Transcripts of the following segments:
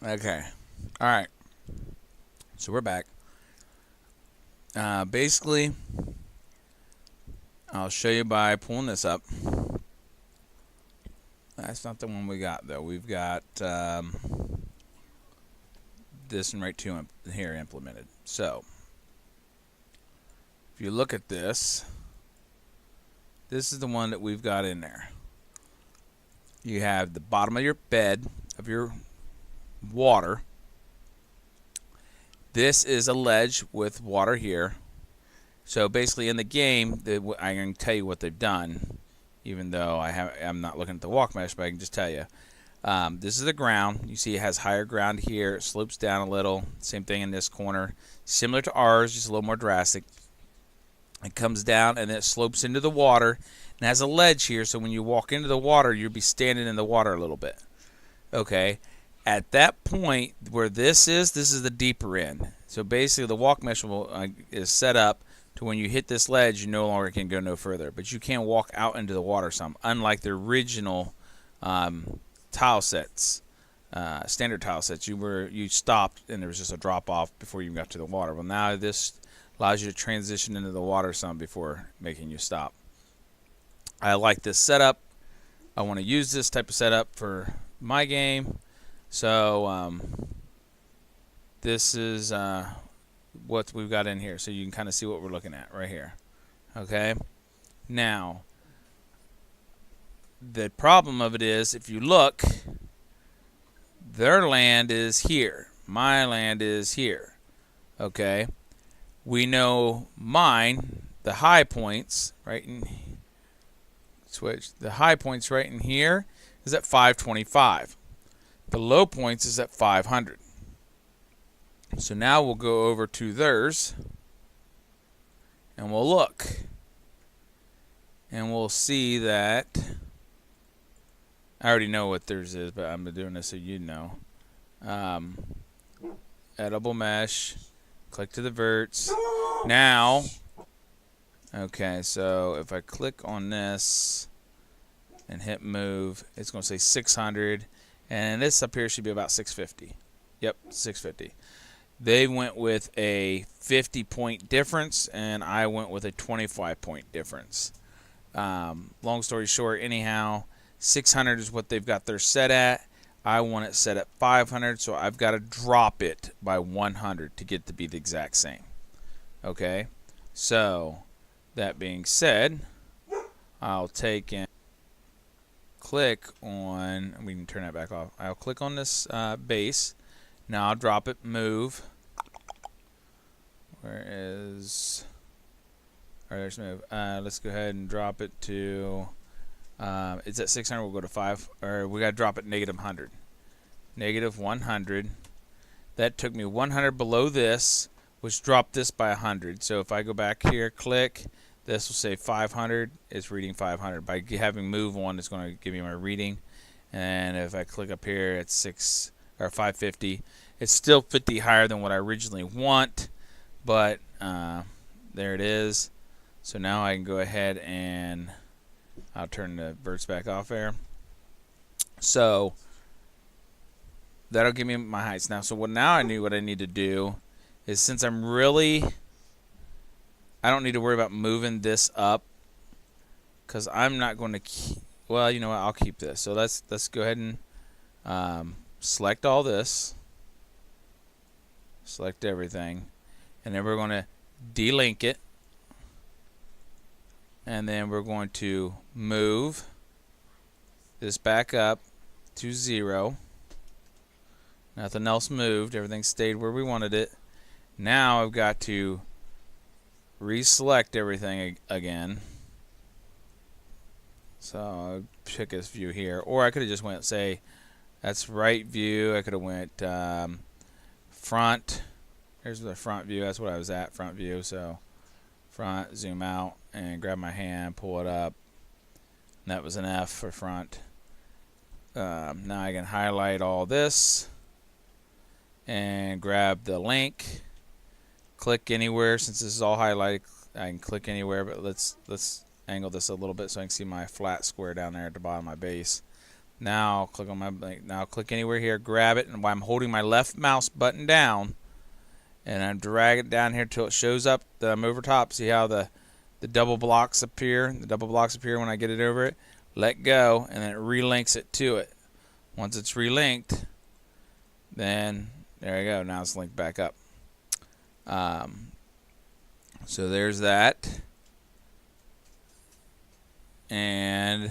Okay. All right. So we're back. Basically, I'll show you by pulling this up. That's not the one we got, though. We've got this one right here implemented. So, if you look at this, this is the one that we've got in there. You have the bottom of your bed of your water. This is a ledge with water here. So basically in the game, I can tell you what they've done, even though I'm not looking at the walk mesh, but I can just tell you. This is the ground. You see it has higher ground here. It slopes down a little. Same thing in this corner. Similar to ours, just a little more drastic. It comes down and it slopes into the water and has a ledge here, so when you walk into the water, you'll be standing in the water a little bit. Okay. At that point where this is the deeper end. So basically the walk mesh is set up to when you hit this ledge, you no longer can go no further. But you can walk out into the water some, unlike the original tile sets, standard tile sets. You stopped and there was just a drop off before you got to the water. Well, now this allows you to transition into the water some before making you stop. I like this setup. I want to use this type of setup for my game. So this is what we've got in here, so you can kind of see what we're looking at right here. Okay, now the problem of it is, if you look, their land is here, my land is here. Okay, we know mine, the high points right in the high points right in here is at 525. The low points is at 500. So now we'll go over to theirs and we'll look. And we'll see that I already know what theirs is, but I'm doing this so you know. Edible mesh. Click to the verts. Now, okay, so if I click on this and hit move, it's going to say 600. And this up here should be about 650. Yep, 650. They went with a 50-point difference, and I went with a 25-point difference. Long story short, anyhow, 600 is what they've got their set at. I want it set at 500, so I've got to drop it by 100 to get to be the exact same. Okay? So, that being said, I'll take and click on, we can turn that back off. I'll click on this base. Now I'll drop it, move. Where is, there's move. Let's go ahead and drop it to, it's at 600, we'll go to 5, or we got to drop it negative 100. Negative 100. That took me 100 below this, which dropped this by 100. So if I go back here, click, this will say 500. It's reading 500. By having move on, it's going to give me my reading. And if I click up here, it's 550. It's still 50 higher than what I originally want, but there it is. So now I can go ahead and I'll turn the verts back off there. So that'll give me my heights now. So now I knew what I need to do is, since I don't need to worry about moving this up, because I'm not going to well, you know what, I'll keep this. So let's go ahead and select all this, select everything, and then we're going to delink it, and then we're going to move this back up to 0. Nothing else moved, everything stayed where we wanted it. Now I've got to reselect everything again. So I'll pick this view here, or I could have just went, say, that's right view. I could have went front. Here's the front view. That's what I was at, front view. So front, zoom out, and grab my hand, pull it up. And that was an F for front. Now I can highlight all this and grab the link. Click anywhere. Since this is all highlighted, I can click anywhere, but let's angle this a little bit so I can see my flat square down there at the bottom of my base. Now click on my now click anywhere here, grab it, and while I'm holding my left mouse button down, and I'm dragging it down here till it shows up that I'm over top. See how the double blocks appear? The double blocks appear when I get it over it. Let go, and then it relinks it to it. Once it's relinked, then there you go. Now it's linked back up. So there's that. And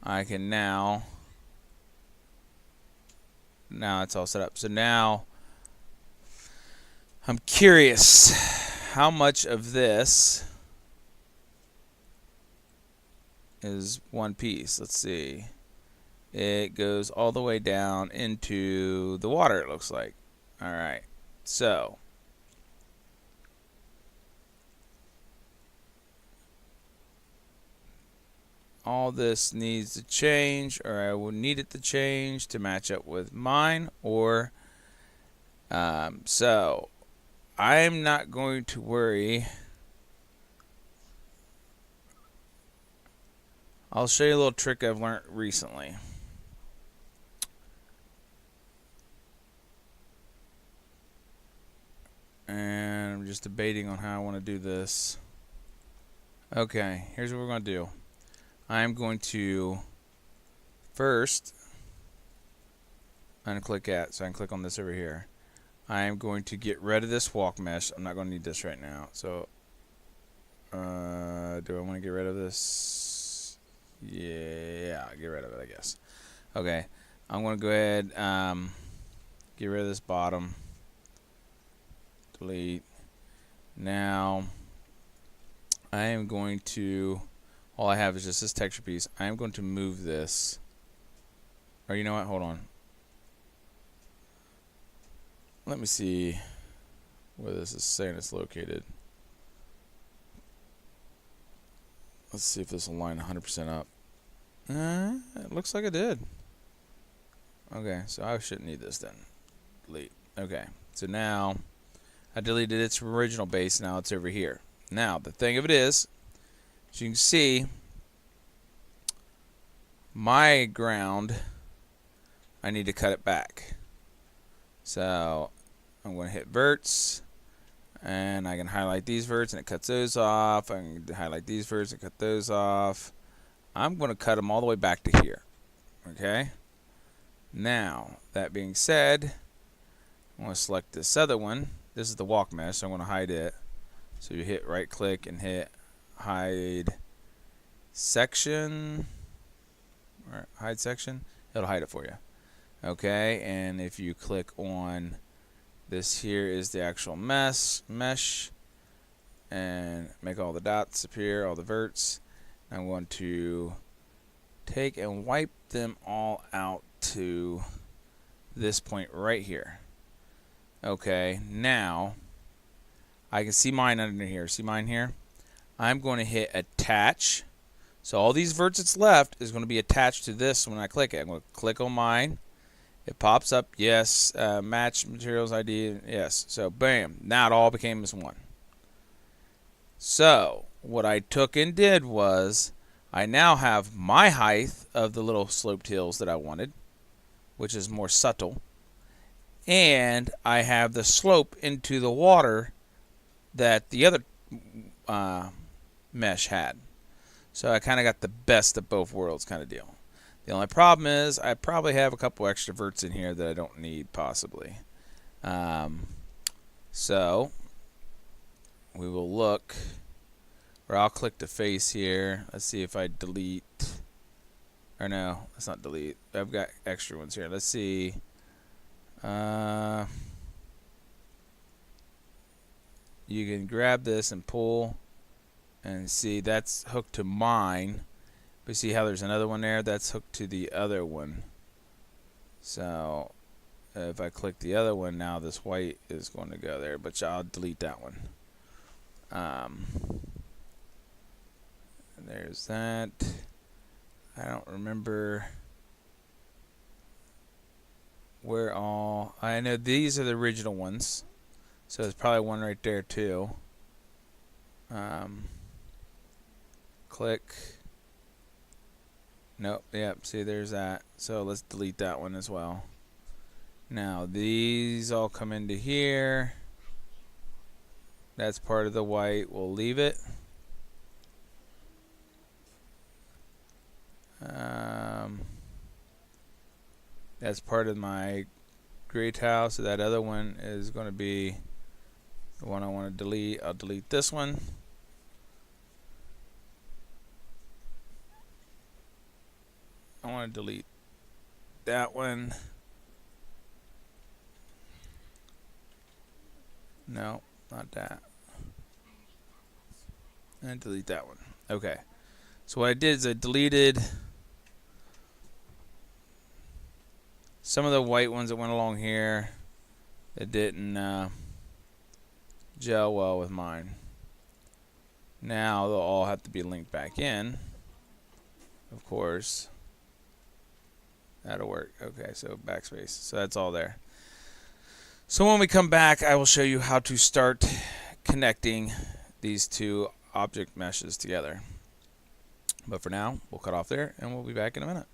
I can now it's all set up. So now I'm curious how much of this is one piece. Let's see. It goes all the way down into the water, it looks like. All right. So all this needs to change, or I will need it to change to match up with mine, or so I'm not going to worry. I'll show you a little trick I've learned recently. And I'm just debating on how I want to do this. Okay, here's what we're going to do. I'm going to first unclick at, so I can click on this over here. I am going to get rid of this walk mesh. I'm not going to need this right now. So, do I want to get rid of this? Yeah, get rid of it, I guess. Okay, I'm going to go ahead, get rid of this bottom. Delete. Now, I am going to, all I have is just this texture piece. I am going to move this. Or you know what? Hold on. Let me see where this is saying it's located. Let's see if this will line 100% up. It looks like it did. Okay, so I shouldn't need this then. Delete. Okay, so now I deleted its original base. Now it's over here. Now, the thing of it is, as you can see, my ground, I need to cut it back. So I'm going to hit verts, and I can highlight these verts and it cuts those off. I can highlight these verts and cut those off. I'm going to cut them all the way back to here. Okay? Now, that being said, I'm going to select this other one. This is the walk mesh, so I'm going to hide it. So you hit right click and hit hide section, or hide section. It'll hide it for you. Okay, and if you click on this, here is the actual mesh, and make all the dots appear, all the verts. I'm going to take and wipe them all out to this point right here. Okay, now I can see mine under here. See mine here? I'm going to hit attach. So all these verts that's left is going to be attached to this when I click it. I'm going to click on mine. It pops up, yes, match materials ID, yes. So bam, now it all became this one. So what I took and did was I now have my height of the little sloped hills that I wanted, which is more subtle. And I have the slope into the water that the other mesh had. So I kind of got the best of both worlds kind of deal. The only problem is I probably have a couple extra verts in here that I don't need possibly. So we will look, or I'll click the face here. Let's see if I delete, or no, let's not delete. I've got extra ones here. Let's see. You can grab this and pull and see that's hooked to mine, but see how there's another one there that's hooked to the other one. So if I click the other one, now this white is going to go there, but I'll delete that one. There's that. I don't remember where all, I know these are the original ones, so there's probably one right there too. Click, Nope. Yep. See, there's that. So let's delete that one as well. Now these all come into here. That's part of the white. We'll leave it. That's part of my gray tile. So that other one is going to be the one I want to delete. I'll delete this one. I want to delete that one. No, not that. And delete that one. Okay. So what I did is I deleted some of the white ones that went along here that didn't gel well with mine. Now they'll all have to be linked back in. Of course. That'll work. Okay, so backspace. So that's all there. So when we come back, I will show you how to start connecting these two object meshes together. But for now, we'll cut off there and we'll be back in a minute.